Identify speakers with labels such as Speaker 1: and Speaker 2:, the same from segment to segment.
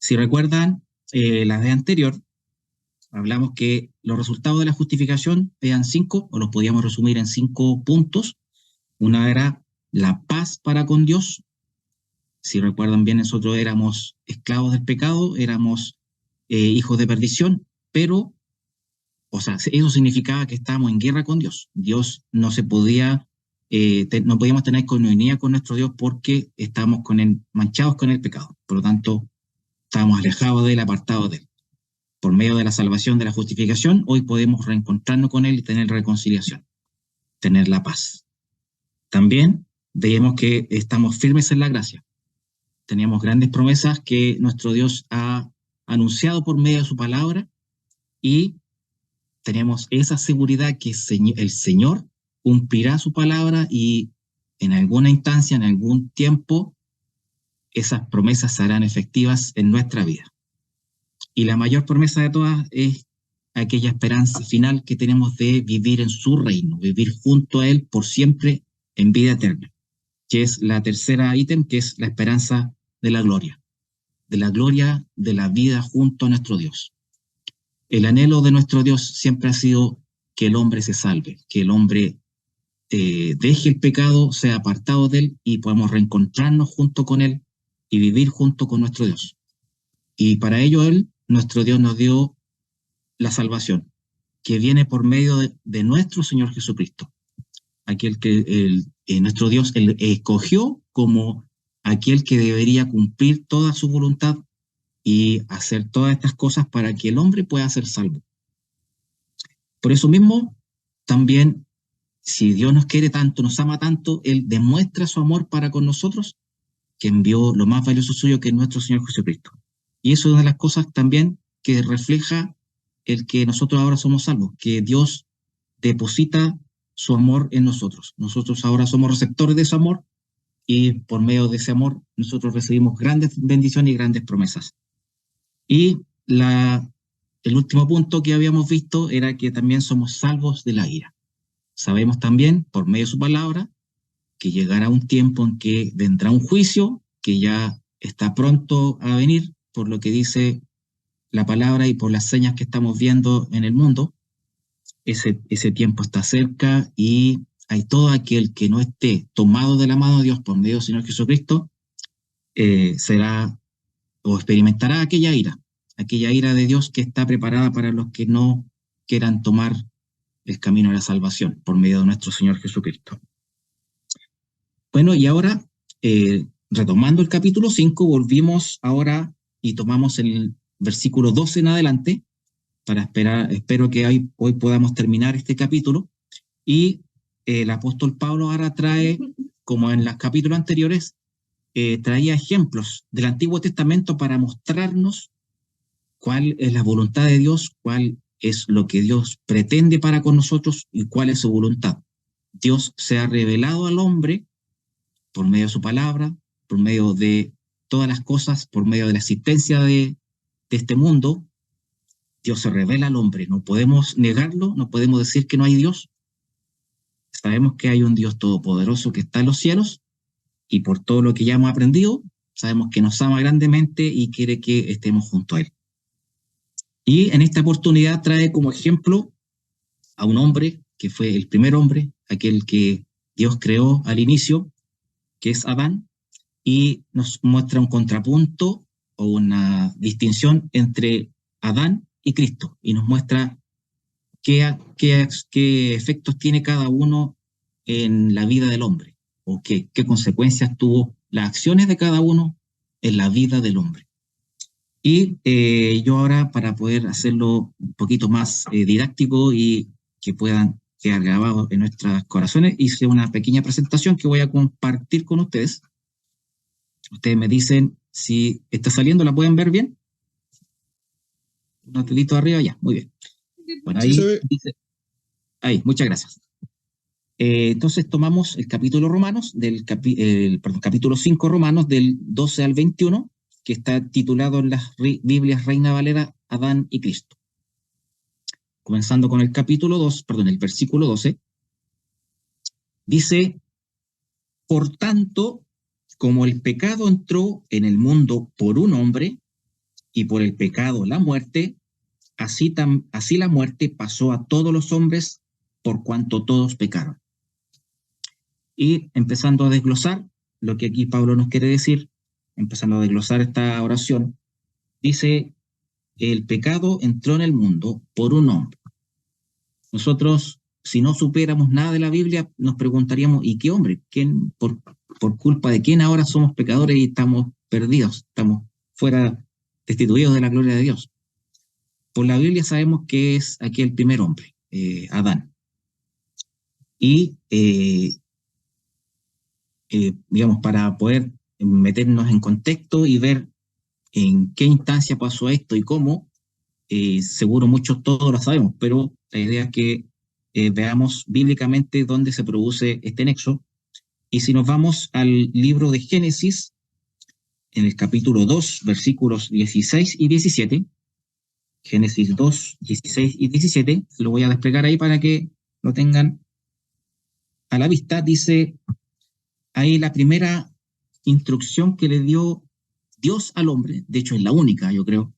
Speaker 1: Si recuerdan la vez anterior, hablamos que los resultados de la justificación eran 5, o los podíamos resumir en 5 puntos. Una era la paz para con Dios. Si recuerdan bien, nosotros éramos esclavos del pecado, éramos hijos de perdición, pero, o sea, eso significaba que estábamos en guerra con Dios. Dios no se podía, no podíamos tener comunión con nuestro Dios porque estábamos manchados con el pecado. Por lo tanto, estábamos alejados de él, apartados de él. Por medio de la salvación, de la justificación, hoy podemos reencontrarnos con él y tener reconciliación, tener la paz. También veíamos que estamos firmes en la gracia. Teníamos grandes promesas que nuestro Dios ha anunciado por medio de su palabra y tenemos esa seguridad que el Señor cumplirá su palabra y en alguna instancia, en algún tiempo, esas promesas serán efectivas en nuestra vida. Y la mayor promesa de todas es aquella esperanza final que tenemos de vivir en su reino, vivir junto a Él por siempre en vida eterna, que es la tercera ítem, que es la esperanza de la gloria de la vida junto a nuestro Dios. El anhelo de nuestro Dios siempre ha sido que el hombre se salve, que el hombre deje el pecado, sea apartado de él y podamos reencontrarnos junto con él y vivir junto con nuestro Dios. Y para ello nuestro Dios nos dio la salvación, que viene por medio de nuestro Señor Jesucristo, aquel que nuestro Dios escogió como aquel que debería cumplir toda su voluntad y hacer todas estas cosas para que el hombre pueda ser salvo. Por eso mismo, también, si Dios nos quiere tanto, nos ama tanto, Él demuestra su amor para con nosotros, que envió lo más valioso suyo, que es nuestro Señor Jesucristo. Y eso es una de las cosas también que refleja el que nosotros ahora somos salvos, que Dios deposita su amor en nosotros. Nosotros ahora somos receptores de ese amor y por medio de ese amor nosotros recibimos grandes bendiciones y grandes promesas. Y el último punto que habíamos visto era que también somos salvos de la ira. Sabemos también, por medio de su palabra, que llegará un tiempo en que vendrá un juicio que ya está pronto a venir, por lo que dice la palabra y por las señas que estamos viendo en el mundo. Ese tiempo está cerca y hay todo aquel que no esté tomado de la mano de Dios por medio del Señor Jesucristo, será o experimentará aquella ira de Dios que está preparada para los que no quieran tomar el camino a la salvación por medio de nuestro Señor Jesucristo. Bueno, y ahora, retomando el capítulo 5, volvimos ahora y tomamos el versículo 12 en adelante, espero que hoy podamos terminar este capítulo, y el apóstol Pablo ahora trae, como en los capítulos anteriores, traía ejemplos del Antiguo Testamento para mostrarnos cuál es la voluntad de Dios, cuál es lo que Dios pretende para con nosotros y cuál es su voluntad. Dios se ha revelado al hombre por medio de su palabra, por medio de todas las cosas, por medio de la existencia de este mundo. Dios se revela al hombre, no podemos negarlo, no podemos decir que no hay Dios. Sabemos que hay un Dios todopoderoso que está en los cielos y por todo lo que ya hemos aprendido, sabemos que nos ama grandemente y quiere que estemos junto a Él. Y en esta oportunidad trae como ejemplo a un hombre que fue el primer hombre, aquel que Dios creó al inicio, que es Adán, y nos muestra un contrapunto o una distinción entre Adán y Cristo, y nos muestra qué efectos tiene cada uno en la vida del hombre, o qué consecuencias tuvo las acciones de cada uno en la vida del hombre. Y yo ahora, para poder hacerlo un poquito más didáctico y que puedan quedar grabados en nuestros corazones, hice una pequeña presentación que voy a compartir con ustedes. Ustedes me dicen si está saliendo, ¿la pueden ver bien? Un dedito arriba, ya, muy bien. Bueno, ahí dice, ahí, muchas gracias. Entonces tomamos el capítulo Romanos, capítulo 5 Romanos, del 12 al 21, que está titulado en las Biblias Reina Valera, Adán y Cristo. Comenzando con el el versículo 12, dice: por tanto, como el pecado entró en el mundo por un hombre, y por el pecado la muerte, así la muerte pasó a todos los hombres por cuanto todos pecaron. Y empezando a desglosar lo que aquí Pablo nos quiere decir, empezando a desglosar esta oración, dice, el pecado entró en el mundo por un hombre. Nosotros, si no supiéramos nada de la Biblia, nos preguntaríamos, ¿y qué hombre? ¿Quién, por culpa de quién ahora somos pecadores y estamos perdidos, estamos fuera, destituidos de la gloria de Dios? Por la Biblia sabemos que es aquí el primer hombre, Adán. Y, digamos, para poder meternos en contexto y ver en qué instancia pasó esto y cómo, seguro muchos todos lo sabemos, pero la idea es que veamos bíblicamente dónde se produce este nexo. Y si nos vamos al libro de Génesis, en el capítulo 2, versículos 16 y 17, Génesis 2, 16 y 17, lo voy a desplegar ahí para que lo tengan a la vista. Dice ahí la primera instrucción que le dio Dios al hombre, de hecho es la única, yo creo.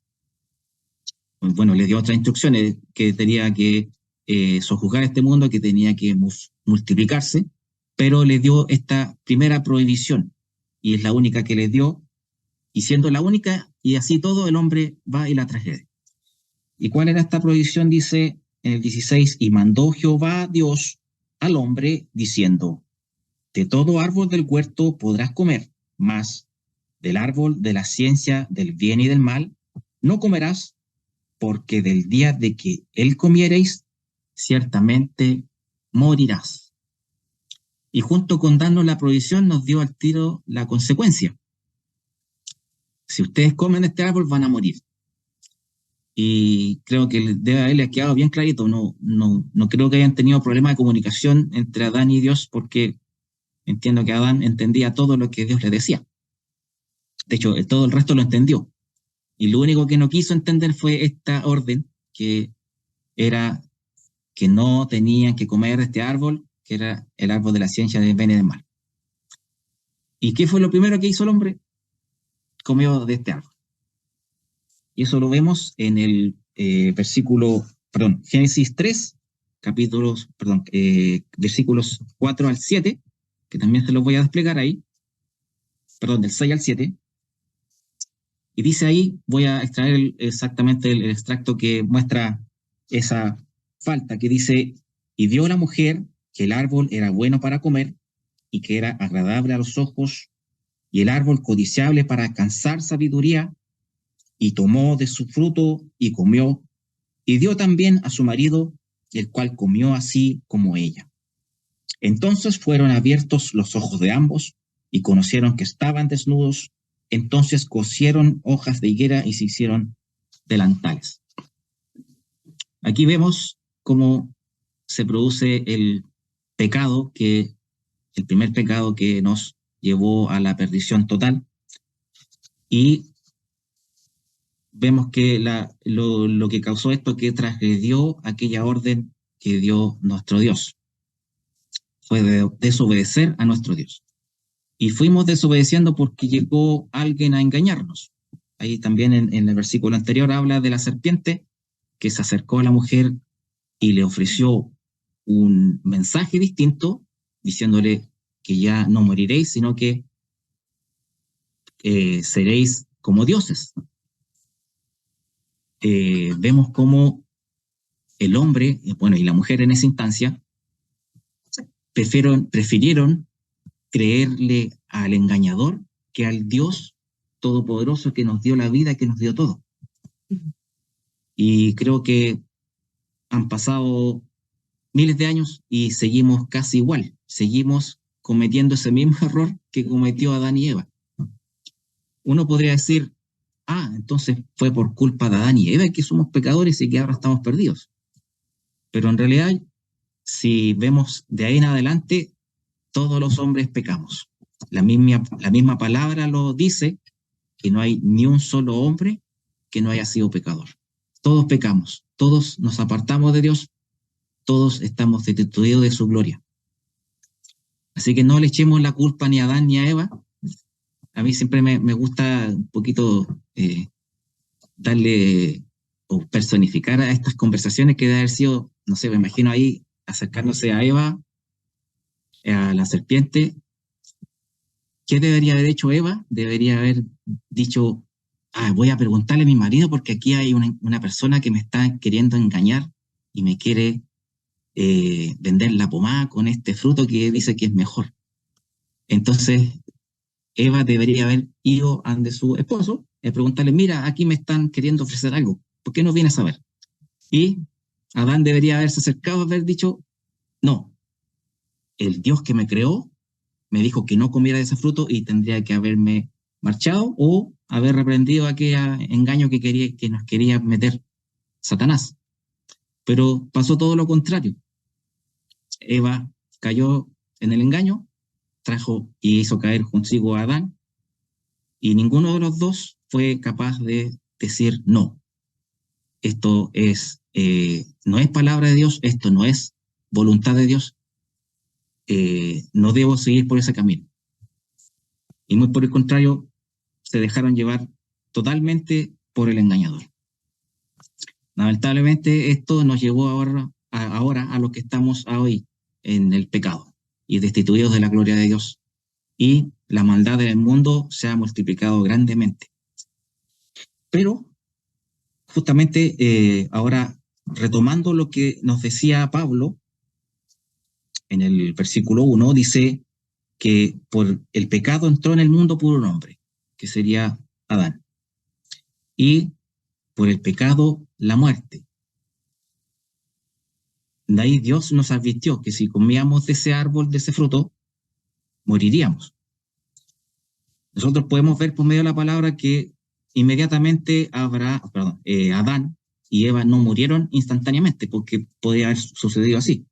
Speaker 1: Bueno, le dio otras instrucciones, que tenía que sojuzgar este mundo, que tenía que multiplicarse, pero le dio esta primera prohibición, y es la única que le dio, y siendo la única, y así todo, el hombre va y la transgrede. ¿Y cuál era esta prohibición? Dice en el 16, y mandó Jehová Dios al hombre diciendo, de todo árbol del huerto podrás comer, mas del árbol de la ciencia del bien y del mal no comerás, porque del día de que él comiereis, ciertamente morirás. Y junto con darnos la prohibición, nos dio al tiro la consecuencia. Si ustedes comen este árbol, van a morir. Y creo que debe haberle quedado bien clarito. No creo que hayan tenido problemas de comunicación entre Adán y Dios, porque entiendo que Adán entendía todo lo que Dios le decía. De hecho, todo el resto lo entendió. Y lo único que no quiso entender fue esta orden, que era que no tenían que comer de este árbol, que era el árbol de la ciencia del bien y del mal. ¿Y qué fue lo primero que hizo el hombre? Comió de este árbol. Y eso lo vemos en el Génesis 3, versículos 4 al 7, que también se los voy a desplegar ahí, del 6 al 7. Y dice ahí, voy a extraer exactamente el extracto que muestra esa falta, que dice, y vio la mujer que el árbol era bueno para comer y que era agradable a los ojos, y el árbol codiciable para alcanzar sabiduría, y tomó de su fruto y comió, y dio también a su marido, el cual comió así como ella. Entonces fueron abiertos los ojos de ambos, y conocieron que estaban desnudos. Entonces cosieron hojas de higuera y se hicieron delantales. Aquí vemos cómo se produce el pecado, el primer pecado que nos llevó a la perdición total. Y vemos que lo que causó esto, que transgredió aquella orden que dio nuestro Dios, fue desobedecer a nuestro Dios. Y fuimos desobedeciendo porque llegó alguien a engañarnos. Ahí también en el versículo anterior habla de la serpiente que se acercó a la mujer y le ofreció un mensaje distinto, diciéndole que ya no moriréis, sino que seréis como dioses. Vemos cómo el hombre, bueno, y la mujer en esa instancia, prefirieron creerle al engañador que al Dios todopoderoso que nos dio la vida, que nos dio todo. Y creo que han pasado miles de años y seguimos casi igual, seguimos cometiendo ese mismo error que cometió Adán y Eva. Uno podría decir, entonces fue por culpa de Adán y Eva que somos pecadores y que ahora estamos perdidos. Pero en realidad, si vemos de ahí en adelante, todos los hombres pecamos. La misma palabra lo dice, que no hay ni un solo hombre que no haya sido pecador. Todos pecamos, todos nos apartamos de Dios, todos estamos destituidos de su gloria. Así que no le echemos la culpa ni a Adán ni a Eva. A mí siempre me gusta un poquito darle o personificar a estas conversaciones que debe haber sido, no sé, me imagino ahí acercándose a Eva, a la serpiente. ¿Qué debería haber hecho Eva? Debería haber dicho, voy a preguntarle a mi marido porque aquí hay una persona que me está queriendo engañar y me quiere vender la pomada con este fruto que dice que es mejor. Entonces, Eva debería haber ido ante su esposo y preguntarle, mira, aquí me están queriendo ofrecer algo, ¿por qué no vienes a ver? Y Adán debería haberse acercado a haber dicho, no, el Dios que me creó me dijo que no comiera de ese fruto y tendría que haberme marchado o haber reprendido aquel engaño que nos quería meter Satanás. Pero pasó todo lo contrario. Eva cayó en el engaño, trajo y hizo caer consigo a Adán, y ninguno de los dos fue capaz de decir no. Esto no es palabra de Dios, esto no es voluntad de Dios, no debo seguir por ese camino. Y muy por el contrario, se dejaron llevar totalmente por el engañador. Lamentablemente esto nos llevó ahora a lo que estamos hoy en el pecado y destituidos de la gloria de Dios. Y la maldad del mundo se ha multiplicado grandemente. Pero justamente ahora, retomando lo que nos decía Pablo en el versículo 1, dice que por el pecado entró en el mundo por un hombre, que sería Adán. Y por el pecado, la muerte. De ahí Dios nos advirtió que si comíamos de ese árbol, de ese fruto, moriríamos. Nosotros podemos ver por medio de la palabra que inmediatamente Adán y Eva no murieron instantáneamente, porque podría haber sucedido así.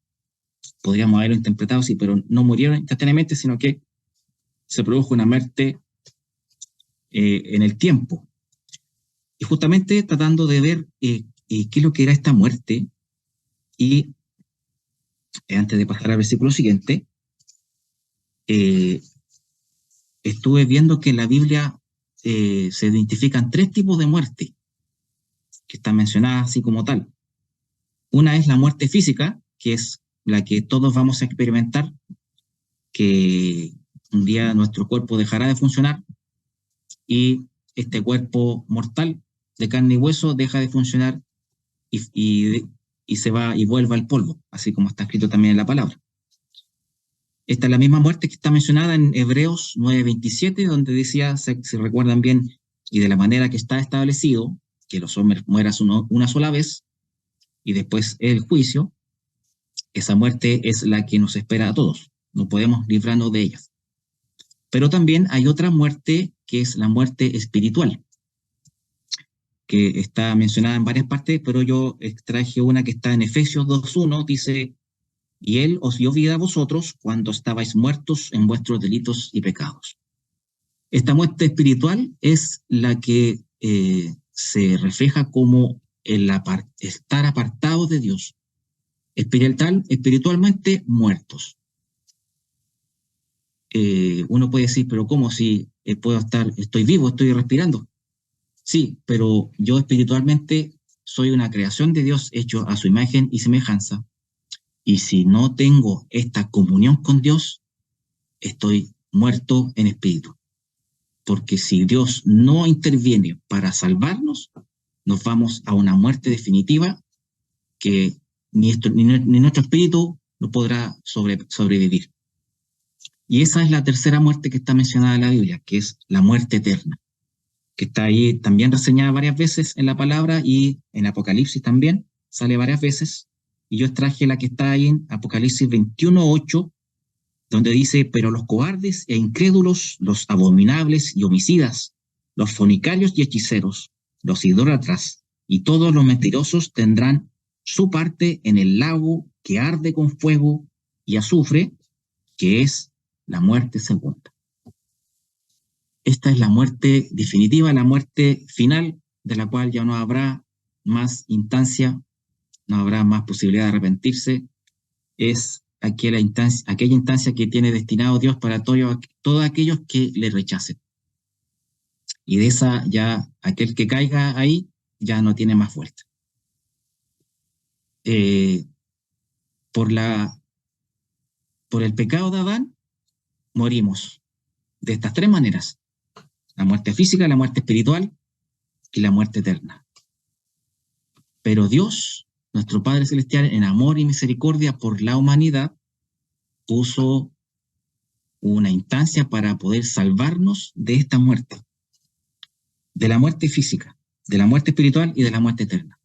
Speaker 1: Podríamos haberlo interpretado así, pero no murieron instantáneamente, sino que se produjo una muerte en el tiempo. Y justamente tratando de ver qué es lo que era esta muerte, y antes de pasar al versículo siguiente, estuve viendo que en la Biblia se identifican 3 tipos de muerte que están mencionadas así como tal. Una es la muerte física, que es la que todos vamos a experimentar, que un día nuestro cuerpo dejará de funcionar y este cuerpo mortal de carne y hueso deja de funcionar y se va y vuelve al polvo, así como está escrito también en la palabra. Esta es la misma muerte que está mencionada en Hebreos 9:27, donde decía, si recuerdan bien, y de la manera que está establecido, que los hombres mueran una sola vez, y después el juicio, esa muerte es la que nos espera a todos. No podemos librarnos de ella. Pero también hay otra muerte, que es la muerte espiritual, que está mencionada en varias partes, pero yo extraje una que está en Efesios 2:1, dice, y Él os dio vida a vosotros cuando estabais muertos en vuestros delitos y pecados. Esta muerte espiritual es la que se refleja como estar apartados de Dios, espiritualmente muertos. Uno puede decir, pero ¿cómo si estoy vivo, estoy respirando? Sí, pero yo espiritualmente soy una creación de Dios hecho a su imagen y semejanza. Y si no tengo esta comunión con Dios, estoy muerto en espíritu. Porque si Dios no interviene para salvarnos, nos vamos a una muerte definitiva que ni nuestro espíritu no podrá sobrevivir. Y esa es la tercera muerte que está mencionada en la Biblia, que es la muerte eterna, que está ahí también reseñada varias veces en la palabra y en Apocalipsis también sale varias veces. Y yo extraje la que está ahí en Apocalipsis 21:8, donde dice, pero los cobardes e incrédulos, los abominables y homicidas, los fornicarios y hechiceros, los idólatras y todos los mentirosos tendrán su parte en el lago que arde con fuego y azufre, que es la muerte segunda. Esta es la muerte definitiva, la muerte final, de la cual ya no habrá más instancia, no habrá más posibilidad de arrepentirse. Es aquella instancia que tiene destinado Dios para todos aquellos que le rechacen. Y de esa ya, aquel que caiga ahí, ya no tiene más vuelta. Por el pecado de Adán, morimos de estas tres maneras: la muerte física, la muerte espiritual y la muerte eterna. Pero Dios, nuestro Padre Celestial, en amor y misericordia por la humanidad, puso una instancia para poder salvarnos de esta muerte, de la muerte física, de la muerte espiritual y de la muerte eterna.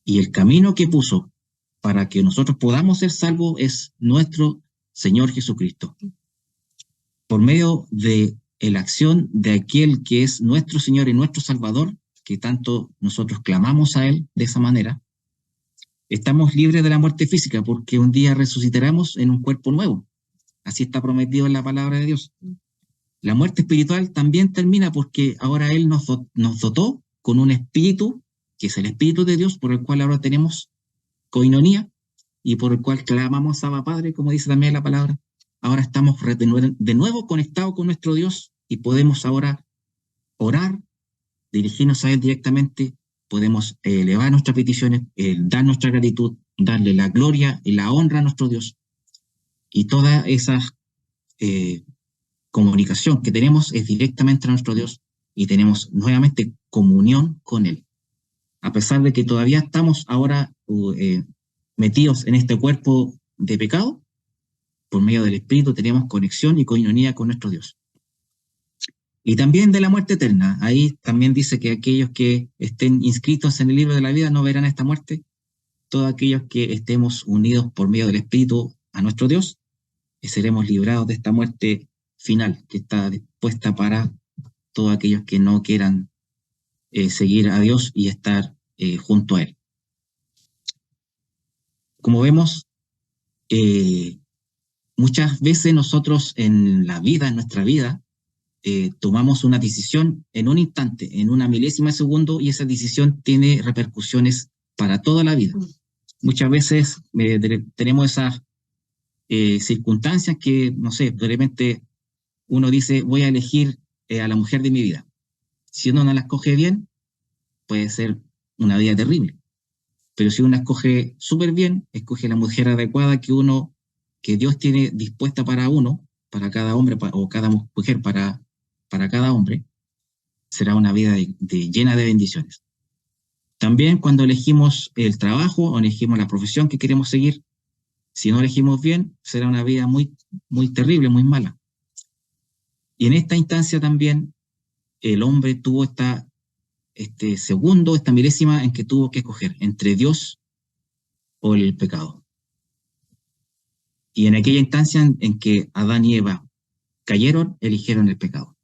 Speaker 1: Y el camino que puso para que nosotros podamos ser salvos es nuestro Señor Jesucristo. Por medio de la acción de aquel que es nuestro Señor y nuestro Salvador, que tanto nosotros clamamos a Él de esa manera, estamos libres de la muerte física, porque un día resucitaremos en un cuerpo nuevo. Así está prometido en la palabra de Dios. La muerte espiritual también termina porque ahora Él nos dotó con un espíritu, que es el Espíritu de Dios, por el cual ahora tenemos coinonía y por el cual clamamos a Padre, como dice también la palabra. Ahora estamos de nuevo conectados con nuestro Dios y podemos ahora orar, dirigirnos a Él directamente, podemos elevar nuestras peticiones, dar nuestra gratitud, darle la gloria y la honra a nuestro Dios. Y toda esa comunicación que tenemos es directamente a nuestro Dios y tenemos nuevamente comunión con Él. A pesar de que todavía estamos ahora metidos en este cuerpo de pecado, por medio del Espíritu tenemos conexión y coinonía con nuestro Dios. Y también de la muerte eterna. Ahí también dice que aquellos que estén inscritos en el libro de la vida no verán esta muerte. Todos aquellos que estemos unidos por medio del Espíritu a nuestro Dios, seremos librados de esta muerte final que está dispuesta para todos aquellos que no quieran seguir a Dios y estar junto a Él. Como vemos, muchas veces nosotros en nuestra vida, tomamos una decisión en un instante, en una milésima de segundo, y esa decisión tiene repercusiones para toda la vida. Muchas veces tenemos esas circunstancias que, no sé, de repente uno dice, voy a elegir a la mujer de mi vida. Si uno no la escoge bien, puede ser una vida terrible. Pero si uno escoge súper bien, escoge la mujer adecuada que Dios tiene dispuesta para uno, para cada hombre o cada mujer para cada hombre, será una vida llena de bendiciones. También cuando elegimos el trabajo o elegimos la profesión que queremos seguir, si no elegimos bien, será una vida muy, muy terrible, muy mala. Y en esta instancia también el hombre tuvo esta milésima en que tuvo que escoger entre Dios o el pecado. Y en aquella instancia en que Adán y Eva cayeron, eligieron el pecado.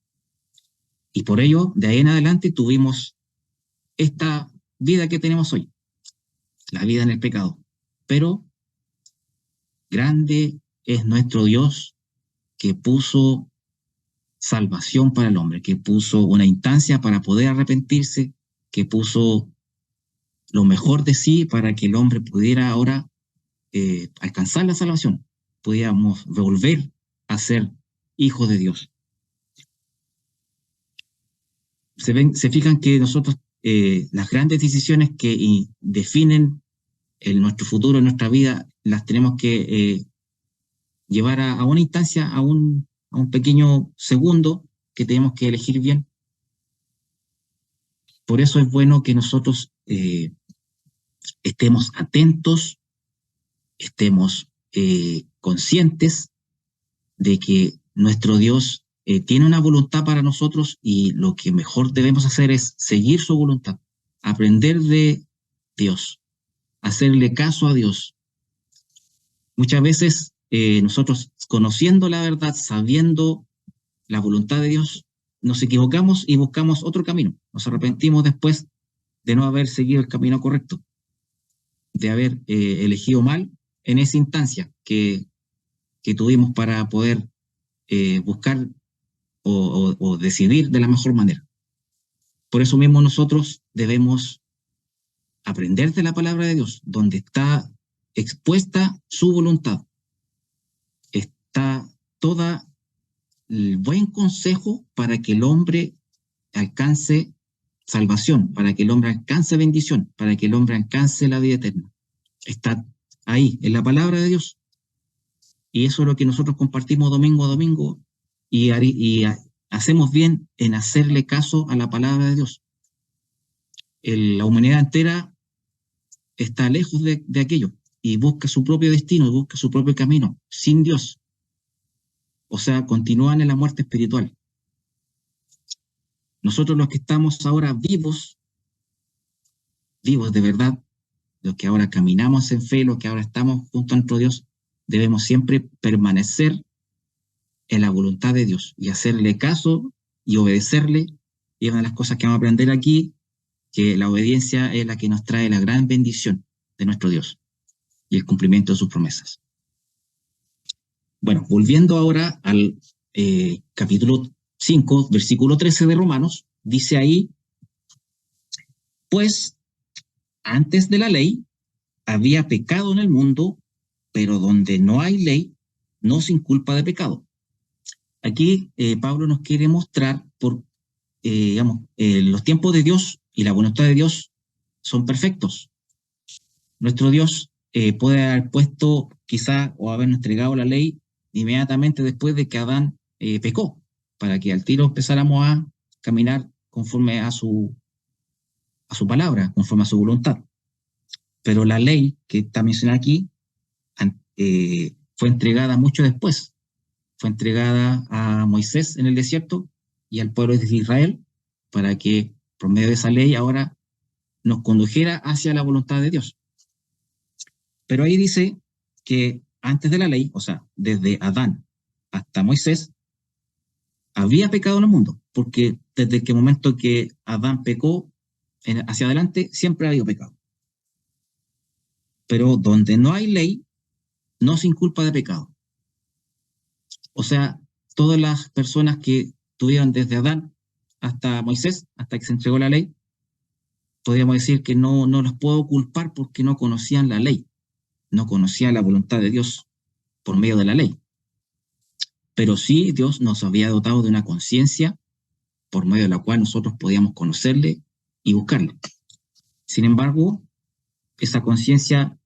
Speaker 1: Y por ello, de ahí en adelante tuvimos esta vida que tenemos hoy, la vida en el pecado. Pero grande es nuestro Dios, que puso salvación para el hombre, que puso una instancia para poder arrepentirse, que puso lo mejor de sí para que el hombre pudiera ahora alcanzar la salvación, pudiéramos volver a ser hijos de Dios. Se fijan que nosotros, las grandes decisiones que definen nuestro futuro, nuestra vida, las tenemos que llevar a una instancia, a un pequeño segundo que tenemos que elegir bien. Por eso es bueno que nosotros estemos atentos, estemos conscientes de que nuestro Dios tiene una voluntad para nosotros y lo que mejor debemos hacer es seguir su voluntad, aprender de Dios, hacerle caso a Dios. Muchas veces nosotros, conociendo la verdad, sabiendo la voluntad de Dios, nos equivocamos y buscamos otro camino. Nos arrepentimos después de no haber seguido el camino correcto, de haber elegido mal en esa instancia que tuvimos para poder buscar o decidir de la mejor manera. Por eso mismo nosotros debemos aprender de la palabra de Dios, donde está expuesta su voluntad. Está toda el buen consejo para que el hombre alcance salvación, para que el hombre alcance bendición, para que el hombre alcance la vida eterna. Está ahí, en la palabra de Dios. Y eso es lo que nosotros compartimos domingo a domingo y hacemos bien en hacerle caso a la palabra de Dios. La humanidad entera está lejos de aquello y busca su propio destino, busca su propio camino, sin Dios. O sea, continúan en la muerte espiritual. Nosotros los que estamos ahora vivos de verdad, los que ahora caminamos en fe, los que ahora estamos junto a nuestro Dios, debemos siempre permanecer en la voluntad de Dios y hacerle caso y obedecerle. Y una de las cosas que vamos a aprender aquí, que la obediencia es la que nos trae la gran bendición de nuestro Dios y el cumplimiento de sus promesas. Bueno, volviendo ahora al capítulo 5, versículo 13 de Romanos, dice ahí, pues antes de la ley había pecado en el mundo, pero donde no hay ley, no se inculpa de pecado. Aquí Pablo nos quiere mostrar los tiempos de Dios y la voluntad de Dios son perfectos. Nuestro Dios puede haber puesto quizá o habernos entregado la ley inmediatamente después de que Adán pecó, para que al tiro empezáramos a caminar conforme a su palabra, conforme a su voluntad. Pero la ley que está mencionada aquí fue entregada mucho después. Fue entregada a Moisés en el desierto y al pueblo de Israel para que por medio de esa ley ahora nos condujera hacia la voluntad de Dios. Pero ahí dice que antes de la ley, o sea, desde Adán hasta Moisés, había pecado en el mundo, porque desde el momento que Adán pecó hacia adelante, siempre ha habido pecado. Pero donde no hay ley, no se inculpa de pecado. O sea, todas las personas que tuvieron desde Adán hasta Moisés, hasta que se entregó la ley, podríamos decir que no los puedo culpar porque no conocían la ley, no conocían la voluntad de Dios por medio de la ley. Pero sí Dios nos había dotado de una conciencia por medio de la cual nosotros podíamos conocerle y buscarle. Sin embargo, esa conciencia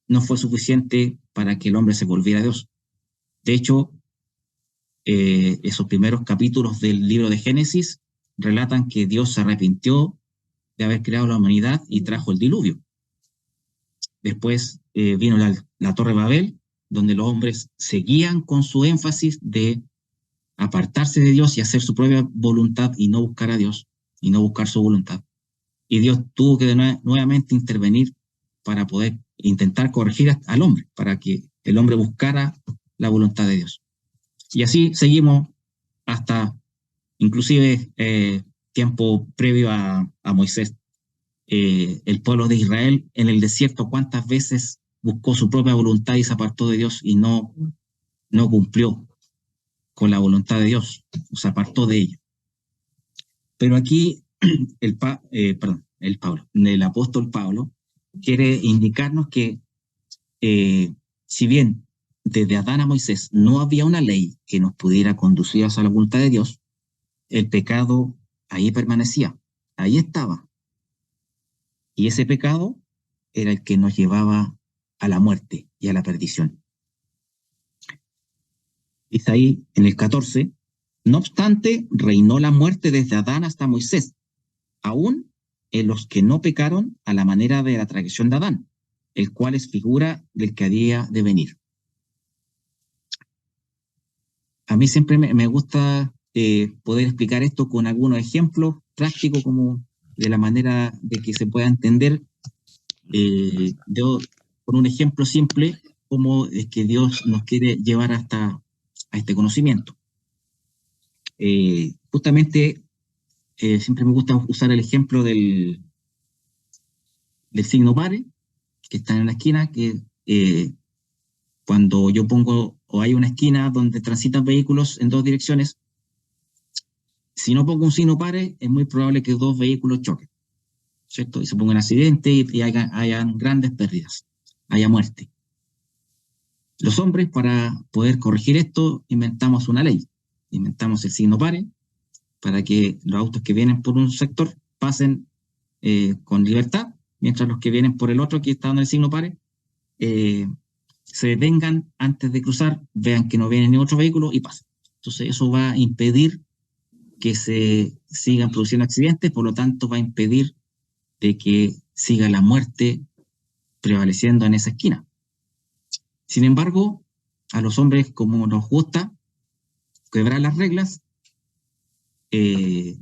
Speaker 1: no fue suficiente para que el hombre se volviera a Dios. De hecho, esos primeros capítulos del libro de Génesis relatan que Dios se arrepintió de haber creado la humanidad y trajo el diluvio. Después vino la Torre de Babel, donde los hombres seguían con su énfasis de apartarse de Dios y hacer su propia voluntad y no buscar a Dios y no buscar su voluntad. Y Dios tuvo que nuevamente intervenir para poder intentar corregir al hombre, para que el hombre buscara la voluntad de Dios. Y así seguimos hasta inclusive tiempo previo a Moisés. El pueblo de Israel en el desierto, ¿cuántas veces buscó su propia voluntad y se apartó de Dios y no cumplió con la voluntad de Dios, o se apartó de ella? Pero aquí el apóstol Pablo quiere indicarnos que si bien desde Adán a Moisés no había una ley que nos pudiera conducir hacia la voluntad de Dios, el pecado ahí permanecía, ahí estaba. Y ese pecado era el que nos llevaba a la muerte y a la perdición. Dice ahí en el 14, no obstante, reinó la muerte desde Adán hasta Moisés, aún en los que no pecaron a la manera de la tradición de Adán, el cual es figura del que había de venir. A mí siempre me gusta poder explicar esto con algunos ejemplos prácticos, como de la manera de que se pueda entender con un ejemplo simple, cómo es que Dios nos quiere llevar hasta a este conocimiento. Justamente siempre me gusta usar el ejemplo del signo pare, que está en la esquina, que cuando yo pongo, o hay una esquina donde transitan vehículos en dos direcciones, si no pongo un signo pare, es muy probable que dos vehículos choquen, ¿cierto? Y se ponga un accidente y hayan grandes pérdidas, haya muerte. Los hombres, para poder corregir esto, inventamos una ley. Inventamos el signo pare para que los autos que vienen por un sector pasen con libertad, mientras los que vienen por el otro, que está dando el signo pare, se detengan antes de cruzar, vean que no viene ni otro vehículo y pasen. Entonces eso va a impedir que se sigan produciendo accidentes, por lo tanto va a impedir de que siga la muerte prevaleciendo en esa esquina. Sin embargo, a los hombres, como nos gusta quebrar las reglas,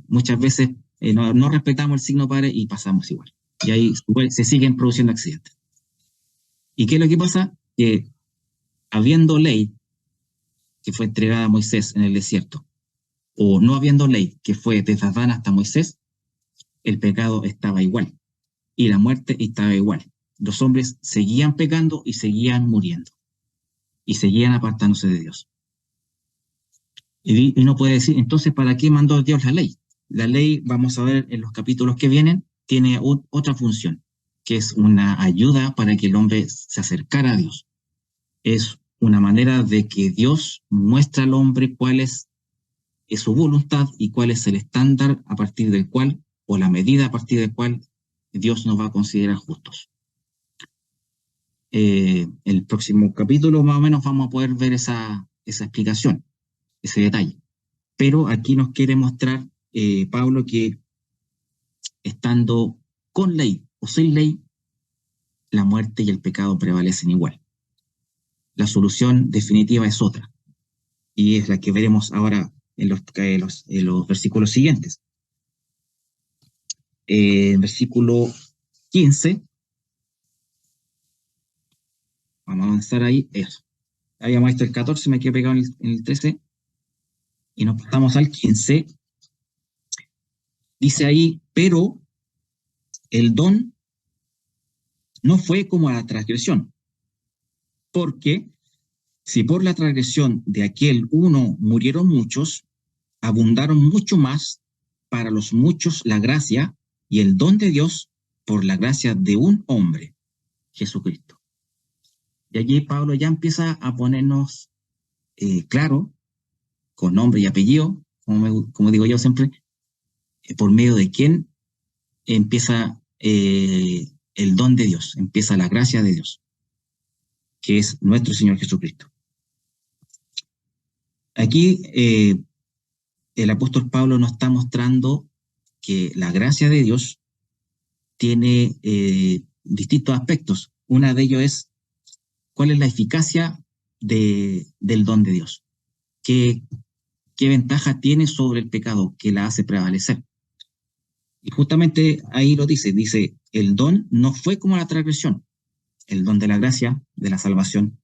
Speaker 1: muchas veces no respetamos el signo pare y pasamos igual. Y ahí se siguen produciendo accidentes. ¿Y qué es lo que pasa? Que habiendo ley que fue entregada a Moisés en el desierto, o no habiendo ley que fue desde Adán hasta Moisés, el pecado estaba igual y la muerte estaba igual. Los hombres seguían pecando y seguían muriendo y seguían apartándose de Dios. Y uno puede decir, entonces, ¿para qué mandó Dios la ley? La ley, vamos a ver en los capítulos que vienen, tiene otra función, que es una ayuda para que el hombre se acercara a Dios. Es una manera de que Dios muestre al hombre cuál es su voluntad y cuál es el estándar a partir del cual, o la medida a partir del cual Dios nos va a considerar justos. El próximo capítulo más o menos vamos a poder ver esa explicación, ese detalle. Pero aquí nos quiere mostrar Pablo que estando con ley o sin ley, la muerte y el pecado prevalecen igual. La solución definitiva es otra, y es la que veremos ahora en los versículos siguientes. Versículo 15, vamos a avanzar ahí, eso. Habíamos visto el 14, me quedé pegado en el 13, y nos pasamos al 15. Dice ahí, pero el don no fue como a la transgresión, porque si por la transgresión de aquel uno murieron muchos, abundaron mucho más para los muchos la gracia y el don de Dios por la gracia de un hombre, Jesucristo. Y allí Pablo ya empieza a ponernos claro, con nombre y apellido, como digo yo siempre, por medio de quién empieza el don de Dios, empieza la gracia de Dios, que es nuestro Señor Jesucristo. Aquí el apóstol Pablo nos está mostrando que la gracia de Dios tiene distintos aspectos. Una de ellos es cuál es la eficacia del don de Dios. ¿Qué ventaja tiene sobre el pecado que la hace prevalecer? Y justamente ahí lo dice, el don no fue como la transgresión. El don de la gracia, de la salvación,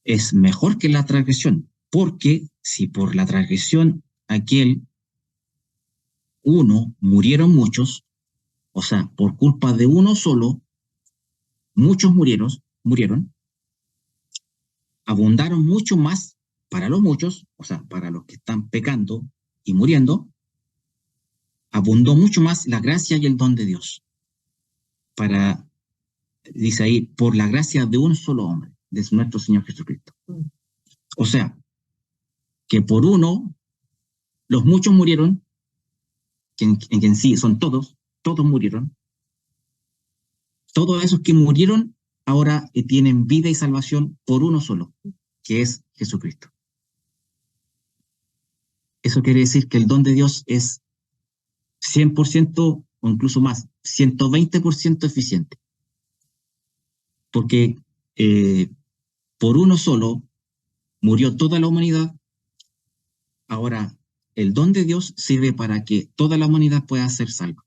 Speaker 1: es mejor que la transgresión, porque si por la transgresión aquel uno murieron muchos, o sea, por culpa de uno solo, muchos murieron, abundaron mucho más para los muchos, o sea, para los que están pecando y muriendo, abundó mucho más la gracia y el don de Dios. Dice ahí, por la gracia de un solo hombre, de nuestro Señor Jesucristo. O sea, que por uno, los muchos murieron, que en sí son todos murieron. Todos esos que murieron ahora tienen vida y salvación por uno solo, que es Jesucristo. Eso quiere decir que el don de Dios es 100% o incluso más, 120% eficiente. Porque por uno solo murió toda la humanidad. Ahora, el don de Dios sirve para que toda la humanidad pueda ser salva,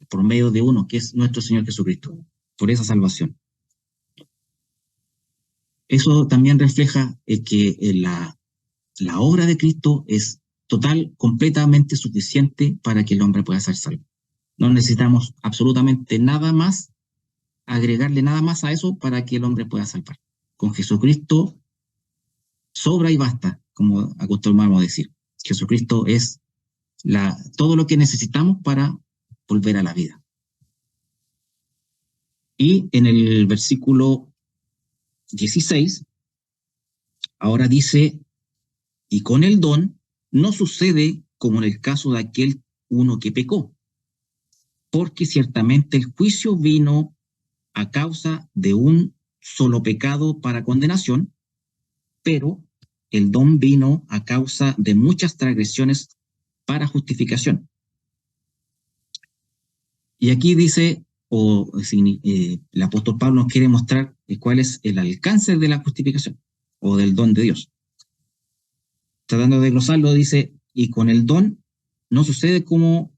Speaker 1: por medio de uno, que es nuestro Señor Jesucristo, por esa salvación. Eso también refleja que la obra de Cristo es completamente suficiente para que el hombre pueda ser salvo. No necesitamos absolutamente nada más, agregarle nada más a eso para que el hombre pueda salvar. Con Jesucristo sobra y basta, como acostumbramos a decir. Jesucristo es todo lo que necesitamos para volver a la vida. Y en el versículo 16, ahora dice, y con el don no sucede como en el caso de aquel uno que pecó, porque ciertamente el juicio vino a causa de un solo pecado para condenación, pero el don vino a causa de muchas transgresiones para justificación. Y aquí dice, el apóstol Pablo nos quiere mostrar cuál es el alcance de la justificación o del don de Dios. Tratando de glosarlo, dice, y con el don no sucede como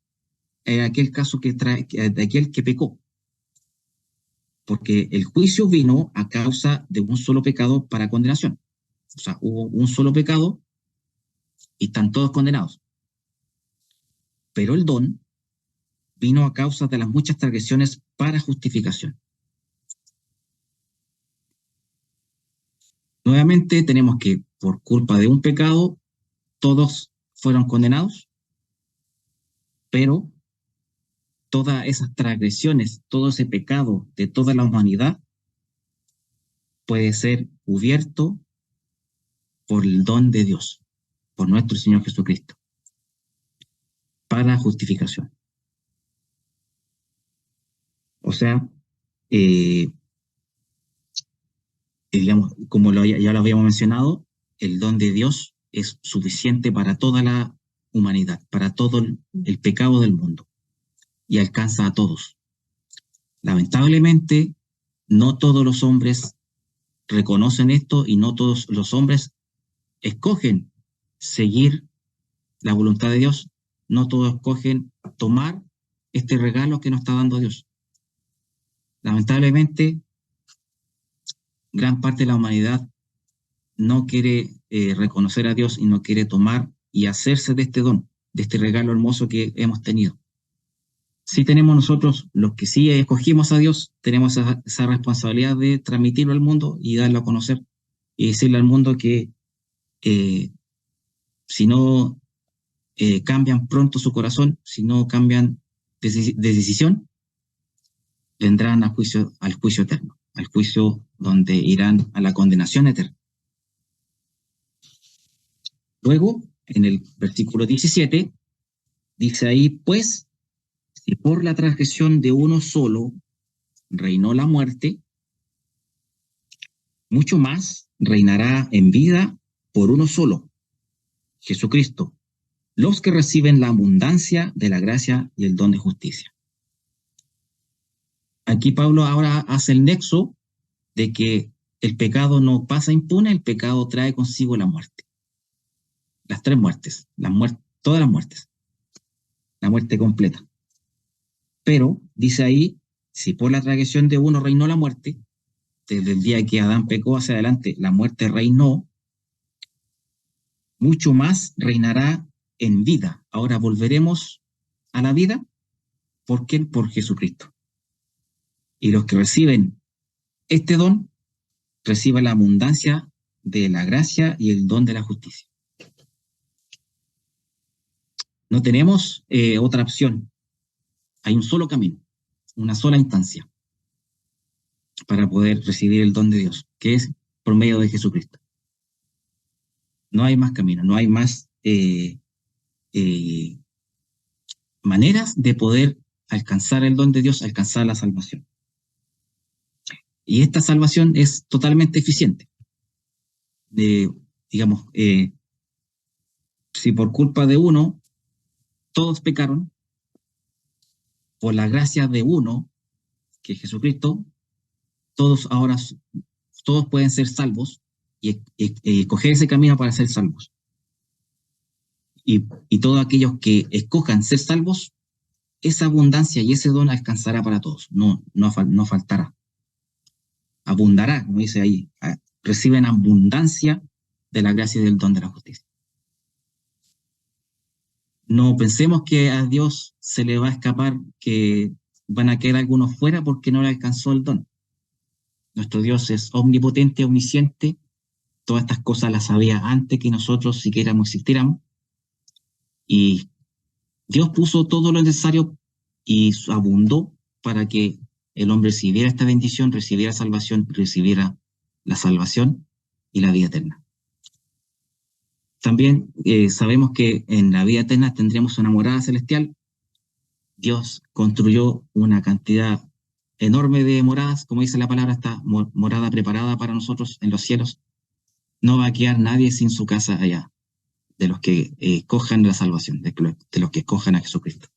Speaker 1: aquel caso de aquel que pecó, porque el juicio vino a causa de un solo pecado para condenación. O sea, hubo un solo pecado y están todos condenados. Pero el don vino a causa de las muchas transgresiones para justificación. Nuevamente tenemos que por culpa de un pecado todos fueron condenados, pero todas esas transgresiones, todo ese pecado de toda la humanidad puede ser cubierto por el don de Dios, por nuestro Señor Jesucristo, para justificación. O sea, digamos, como ya lo habíamos mencionado, el don de Dios es suficiente para toda la humanidad, para todo el pecado del mundo, y alcanza a todos. Lamentablemente, no todos los hombres reconocen esto y no todos los hombres escogen seguir la voluntad de Dios, no todos escogen tomar este regalo que nos está dando Dios. Lamentablemente, gran parte de la humanidad no quiere reconocer a Dios y no quiere tomar y hacerse de este don, de este regalo hermoso que hemos tenido. Sí tenemos nosotros, los que sí escogimos a Dios, tenemos esa responsabilidad de transmitirlo al mundo y darlo a conocer y decirle al mundo que si no cambian pronto su corazón, si no cambian de decisión, vendrán al juicio eterno, al juicio donde irán a la condenación eterna. Luego, en el versículo 17, dice ahí, pues, si por la transgresión de uno solo reinó la muerte, mucho más reinará en vida por uno solo, Jesucristo, los que reciben la abundancia de la gracia y el don de justicia. Aquí Pablo ahora hace el nexo de que el pecado no pasa impune, el pecado trae consigo la muerte. Las tres muertes, todas las muertes, la muerte completa. Pero, dice ahí, si por la transgresión de uno reinó la muerte, desde el día que Adán pecó hacia adelante, la muerte reinó, mucho más reinará en vida. Ahora volveremos a la vida, ¿por qué? Por Jesucristo. Y los que reciben este don, reciben la abundancia de la gracia y el don de la justicia. No tenemos otra opción. Hay un solo camino, una sola instancia para poder recibir el don de Dios, que es por medio de Jesucristo. No hay más camino, no hay más maneras de poder alcanzar el don de Dios, alcanzar la salvación. Y esta salvación es totalmente eficiente. Digamos, si por culpa de uno todos pecaron, por la gracia de uno, que es Jesucristo, todos pueden ser salvos y coger ese camino para ser salvos. Y todos aquellos que escojan ser salvos, esa abundancia y ese don alcanzará para todos, no faltará. Abundará, como dice ahí, reciben abundancia de la gracia y del don de la justicia. No pensemos que a Dios se le va a escapar, que van a quedar algunos fuera porque no le alcanzó el don. Nuestro Dios es omnipotente, omnisciente, todas estas cosas las sabía antes que nosotros siquiera existiéramos, y Dios puso todo lo necesario y abundó para que el hombre recibiera esta bendición, recibiera salvación, recibiera la salvación y la vida eterna. También sabemos que en la vida eterna tendremos una morada celestial Dios construyó una cantidad enorme de moradas, como dice la palabra, está morada preparada para nosotros en los cielos. No va a quedar nadie sin su casa allá, de los que escojan la salvación, de los que escojan a Jesucristo.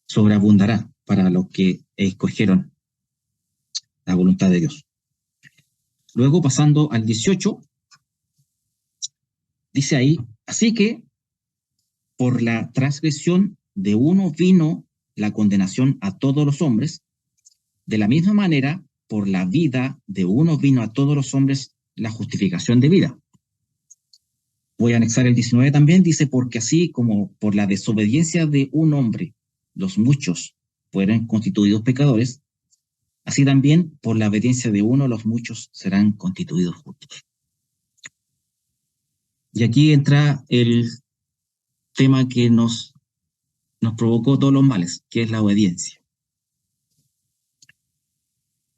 Speaker 1: Sobreabundará para los que escogieron la voluntad de Dios. Luego, pasando al 18, dice ahí, así que por la transgresión de uno vino la condenación a todos los hombres, de la misma manera, por la vida de uno vino a todos los hombres la justificación de vida. Voy a anexar el 19 también, dice, porque así como por la desobediencia de un hombre los muchos fueron constituidos pecadores, así también por la obediencia de uno los muchos serán constituidos justos. Y aquí entra el tema que nos provocó todos los males, que es la obediencia.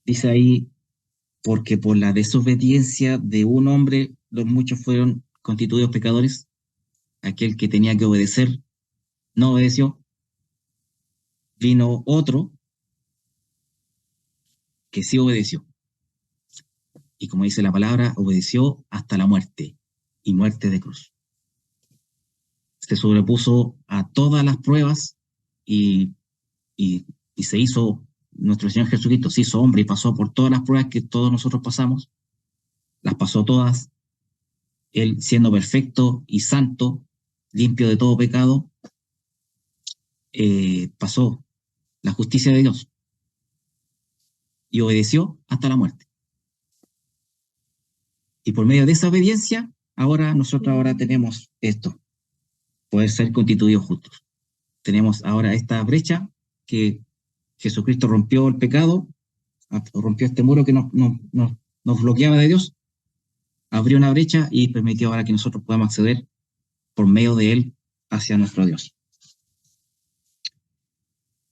Speaker 1: Dice ahí, porque por la desobediencia de un hombre los muchos fueron constituidos pecadores, aquel que tenía que obedecer no obedeció, vino otro que sí obedeció. Y como dice la palabra, obedeció hasta la muerte, y muerte de cruz. Se sobrepuso a todas las pruebas y, y se hizo, nuestro Señor Jesucristo se hizo hombre y pasó por todas las pruebas que todos nosotros pasamos, las pasó todas, Él siendo perfecto y santo, limpio de todo pecado, pasó la justicia de Dios y obedeció hasta la muerte. Y por medio de esa obediencia, nosotros ahora tenemos esto, poder ser constituidos justos. Tenemos ahora esta brecha que Jesucristo rompió el pecado, rompió este muro que nos bloqueaba de Dios, abrió una brecha y permitió ahora que nosotros podamos acceder por medio de Él hacia nuestro Dios.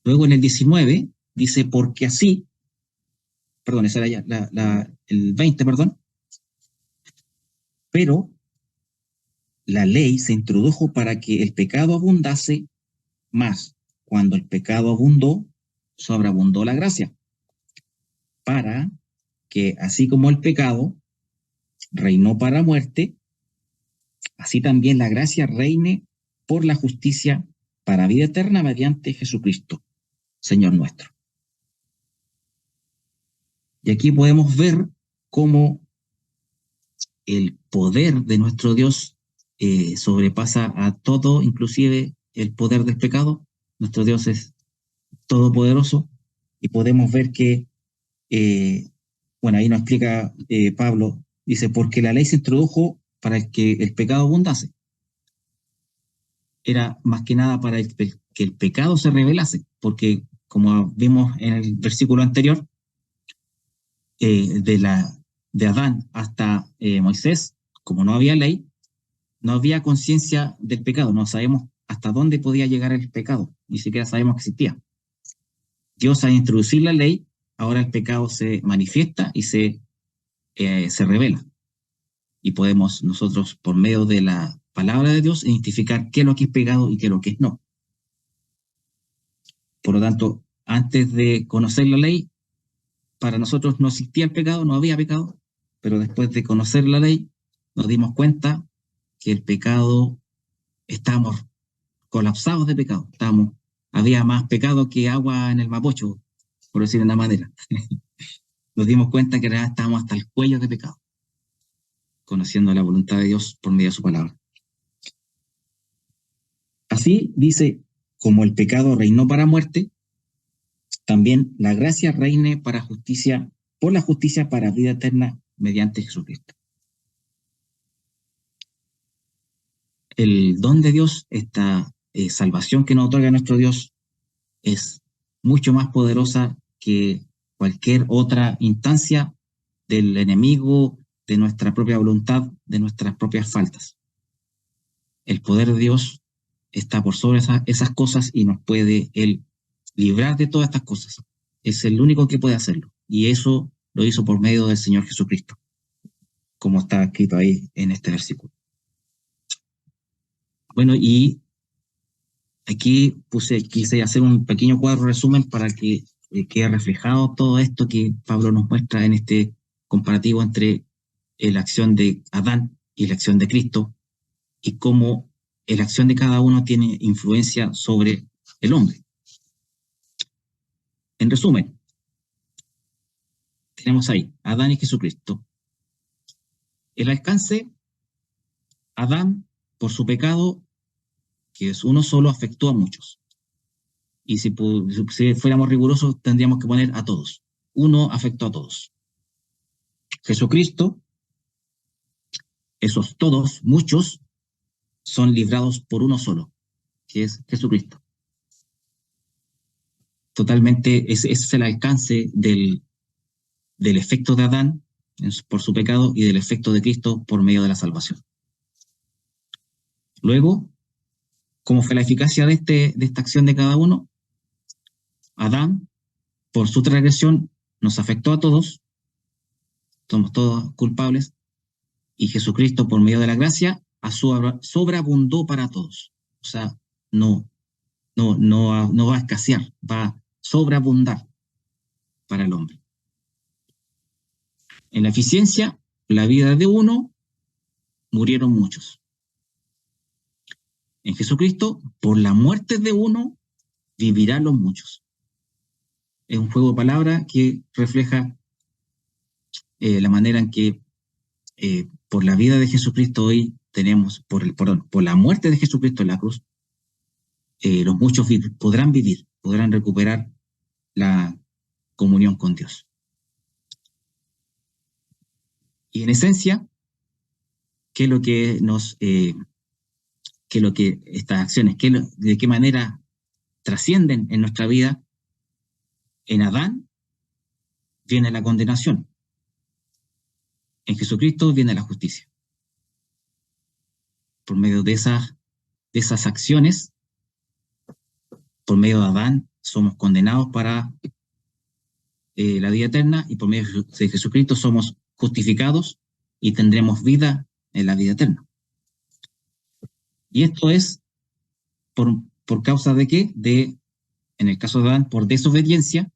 Speaker 1: Luego en el 19 dice, porque así, perdón, esa era ya el 20, perdón, pero la ley se introdujo para que el pecado abundase más. Cuando el pecado abundó, sobreabundó la gracia, para que así como el pecado reinó para muerte, así también la gracia reine por la justicia para vida eterna mediante Jesucristo, Señor nuestro. Y aquí podemos ver cómo el poder de nuestro Dios sobrepasa a todo, inclusive el poder del pecado. Nuestro Dios es todopoderoso y podemos ver que, bueno, ahí nos explica Pablo, dice, porque la ley se introdujo para que el pecado abundase. Era más que nada para que el pecado se revelase, porque como vimos en el versículo anterior, de Adán hasta Moisés, como no había ley, no había conciencia del pecado, no sabemos hasta dónde podía llegar el pecado, ni siquiera sabemos que existía. Dios, al introducir la ley, ahora el pecado se manifiesta y se revela. Y podemos nosotros, por medio de la palabra de Dios, identificar qué es lo que es pecado y qué es lo que es no. Por lo tanto, antes de conocer la ley, para nosotros no existía el pecado, no había pecado, pero después de conocer la ley, nos dimos cuenta que el pecado, estábamos colapsados de pecado, había más pecado que agua en el Mapocho, por decir de una manera. Nos dimos cuenta que en realidad estábamos hasta el cuello de pecado, conociendo la voluntad de Dios por medio de su palabra. Así dice, como el pecado reinó para muerte, también la gracia reine para justicia, por la justicia para vida eterna mediante Jesucristo. El don de Dios, esta salvación que nos otorga nuestro Dios, es mucho más poderosa que cualquier otra instancia del enemigo, de nuestra propia voluntad, de nuestras propias faltas. El poder de Dios está por sobre esas cosas y nos puede Él librar de todas estas cosas. Es el único que puede hacerlo. Y eso lo hizo por medio del Señor Jesucristo, como está escrito ahí en este versículo. Bueno, y aquí quise hacer un pequeño cuadro resumen para que quede reflejado todo esto que Pablo nos muestra en este comparativo entre la acción de Adán y la acción de Cristo, y cómo la acción de cada uno tiene influencia sobre el hombre. En resumen, tenemos ahí Adán y Jesucristo. El alcance, Adán, por su pecado, que es uno solo, afectó a muchos. Y si fuéramos rigurosos, tendríamos que poner a todos. Uno afectó a todos. Jesucristo, esos todos, muchos, son librados por uno solo, que es Jesucristo. Totalmente, ese es el alcance del efecto de Adán por su pecado y del efecto de Cristo por medio de la salvación. Luego, ¿cómo fue la eficacia de esta acción de cada uno? Adán, por su transgresión, nos afectó a todos, somos todos culpables, y Jesucristo, por medio de la gracia, sobreabundó para todos. O sea, no va a escasear, va a sobreabundar para el hombre. En la eficiencia, la vida de uno, murieron muchos. En Jesucristo, por la muerte de uno, vivirán los muchos. Es un juego de palabras que refleja la manera en que por la vida de Jesucristo hoy tenemos, por la muerte de Jesucristo en la cruz, los muchos podrán vivir, podrán recuperar la comunión con Dios. Y en esencia, ¿qué es lo que qué es lo que estas acciones, de qué manera trascienden en nuestra vida? En Adán viene la condenación. En Jesucristo viene la justicia. Por medio de esas acciones, por medio de Adán, somos condenados para la vida eterna, y por medio de Jesucristo somos justificados y tendremos vida en la vida eterna. Y esto es por causa de qué? En el caso de Adán, por desobediencia;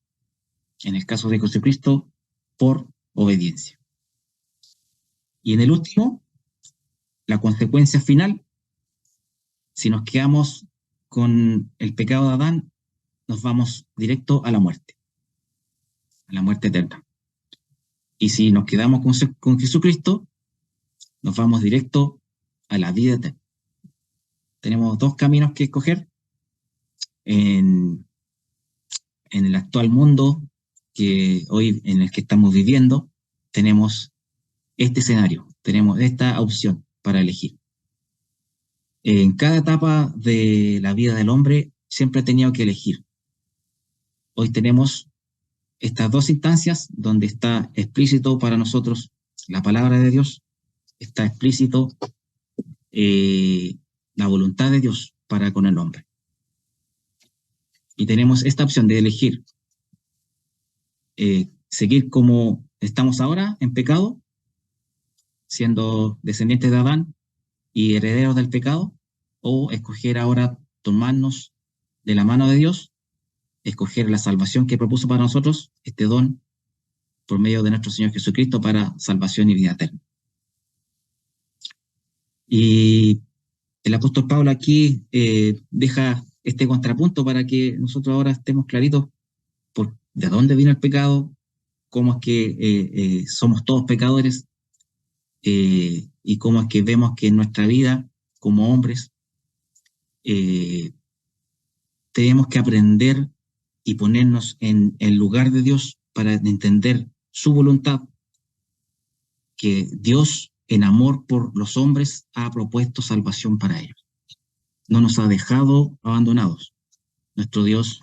Speaker 1: en el caso de Jesucristo, por obediencia. Y en el último, la consecuencia final: si nos quedamos con el pecado de Adán, nos vamos directo a la muerte eterna. Y si nos quedamos con Jesucristo, nos vamos directo a la vida eterna. Tenemos dos caminos que escoger en el actual mundo en el que estamos viviendo. Tenemos este escenario, tenemos esta opción para elegir. En cada etapa de la vida del hombre siempre he tenido que elegir. Hoy tenemos estas dos instancias donde está explícito para nosotros la palabra de Dios, está explícito la voluntad de Dios para con el hombre. Y tenemos esta opción de elegir seguir como estamos ahora, en pecado, siendo descendientes de Adán y herederos del pecado, o escoger ahora tomarnos de la mano de Dios, escoger la salvación que propuso para nosotros, este don por medio de nuestro Señor Jesucristo para salvación y vida eterna. Y el apóstol Pablo aquí deja este contrapunto para que nosotros ahora estemos claritos de dónde vino el pecado, cómo es que somos todos pecadores, y cómo es que vemos que en nuestra vida como hombres tenemos que aprender y ponernos en el lugar de Dios para entender su voluntad, que Dios, en amor por los hombres, ha propuesto salvación para ellos. No nos ha dejado abandonados. Nuestro Dios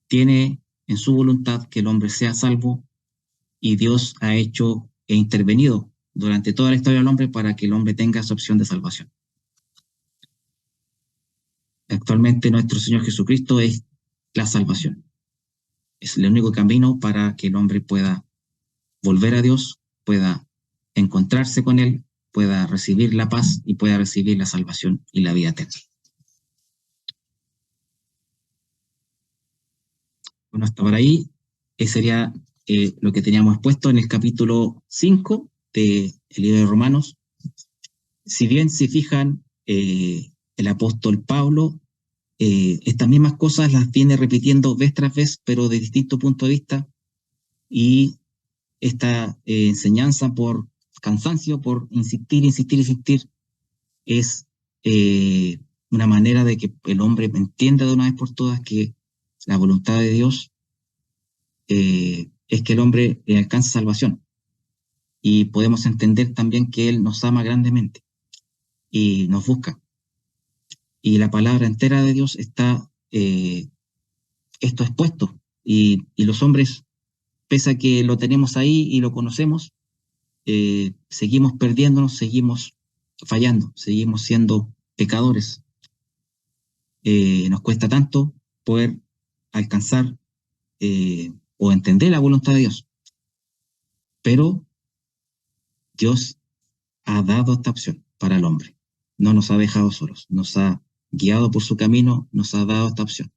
Speaker 1: tiene en su voluntad que el hombre sea salvo, y Dios ha hecho e intervenido durante toda la historia del hombre para que el hombre tenga esa opción de salvación. Actualmente nuestro Señor Jesucristo es la salvación. Es el único camino para que el hombre pueda volver a Dios, pueda encontrarse con Él, pueda recibir la paz y pueda recibir la salvación y la vida eterna. Bueno, hasta por ahí sería lo que teníamos expuesto en el capítulo 5 del libro de Romanos. Si bien se fijan, el apóstol Pablo estas mismas cosas las viene repitiendo vez tras vez, pero de distinto punto de vista, y esta enseñanza por cansancio, por insistir, es una manera de que el hombre entienda de una vez por todas que la voluntad de Dios es que el hombre alcance salvación. Y podemos entender también que Él nos ama grandemente y nos busca. Y la palabra entera de Dios está esto expuesto. Y los hombres, pese a que lo tenemos ahí y lo conocemos, seguimos perdiéndonos, seguimos fallando, seguimos siendo pecadores. Nos cuesta tanto poder alcanzar o entender la voluntad de Dios. Pero Dios ha dado esta opción para el hombre. No nos ha dejado solos, nos ha guiado por su camino, nos ha dado esta opción.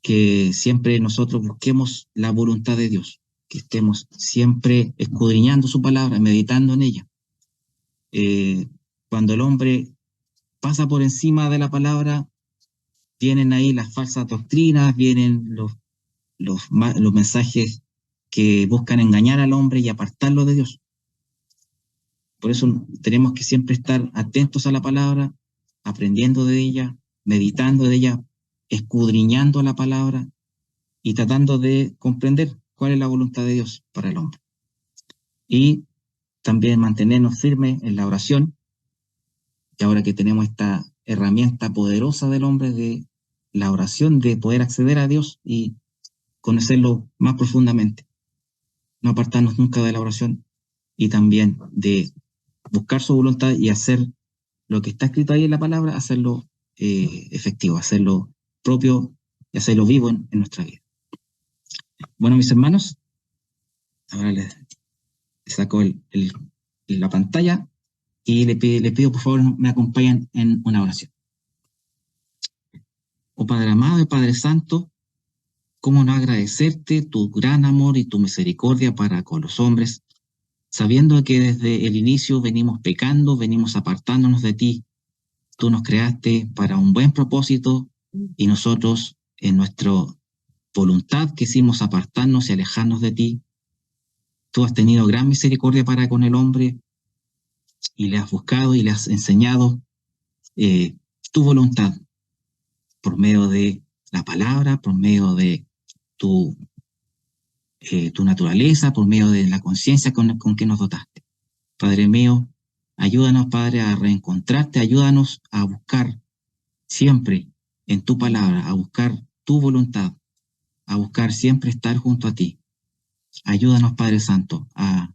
Speaker 1: Que siempre nosotros busquemos la voluntad de Dios, que estemos siempre escudriñando su palabra, meditando en ella. Cuando el hombre pasa por encima de la palabra, vienen ahí las falsas doctrinas, vienen los mensajes que buscan engañar al hombre y apartarlo de Dios. Por eso tenemos que siempre estar atentos a la palabra, aprendiendo de ella, meditando de ella, escudriñando la palabra y tratando de comprender cuál es la voluntad de Dios para el hombre. Y también mantenernos firmes en la oración, que ahora que tenemos esta herramienta poderosa del hombre de la oración, de poder acceder a Dios y conocerlo más profundamente. No apartarnos nunca de la oración y también de buscar su voluntad y hacer lo que está escrito ahí en la palabra, hacerlo efectivo, hacerlo propio y hacerlo vivo en nuestra vida. Bueno, mis hermanos, ahora les saco la pantalla y les pido por favor me acompañen en una oración. Oh Padre amado y Padre Santo, ¿cómo no agradecerte tu gran amor y tu misericordia para con los hombres, sabiendo que desde el inicio venimos pecando, venimos apartándonos de ti? Tú nos creaste para un buen propósito y nosotros en nuestra voluntad quisimos apartarnos y alejarnos de ti. Tú has tenido gran misericordia para con el hombre y le has buscado y le has enseñado tu voluntad por medio de la palabra, por medio de tu naturaleza, por medio de la conciencia con que nos dotaste. Padre mío, ayúdanos, Padre, a reencontrarte, ayúdanos a buscar siempre en tu palabra, a buscar tu voluntad, a buscar siempre estar junto a ti. Ayúdanos, Padre Santo, a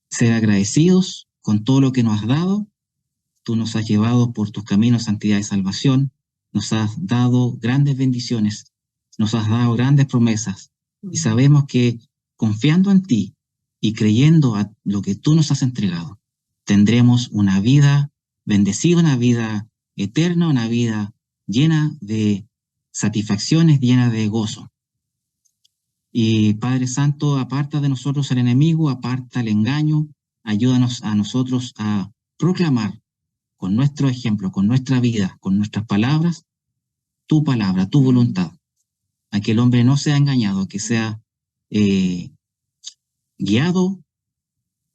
Speaker 1: ser agradecidos con todo lo que nos has dado. Tú nos has llevado por tus caminos, santidad y salvación. Nos has dado grandes bendiciones, nos has dado grandes promesas. Y sabemos que confiando en ti y creyendo a lo que tú nos has entregado, tendremos una vida bendecida, una vida eterna, una vida llena de satisfacciones, llena de gozo. Y Padre Santo, aparta de nosotros el enemigo, aparta el engaño, ayúdanos a nosotros a proclamar con nuestro ejemplo, con nuestra vida, con nuestras palabras, tu palabra, tu voluntad, a que el hombre no sea engañado, que sea guiado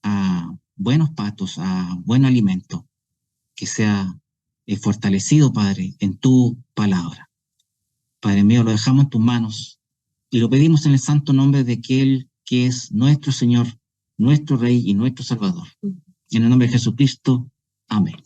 Speaker 1: a buenos pastos, a buen alimento, que sea fortalecido, Padre, en tu palabra. Padre mío, lo dejamos en tus manos y lo pedimos en el santo nombre de aquel que es nuestro Señor, nuestro Rey y nuestro Salvador. En el nombre de Jesucristo, amén.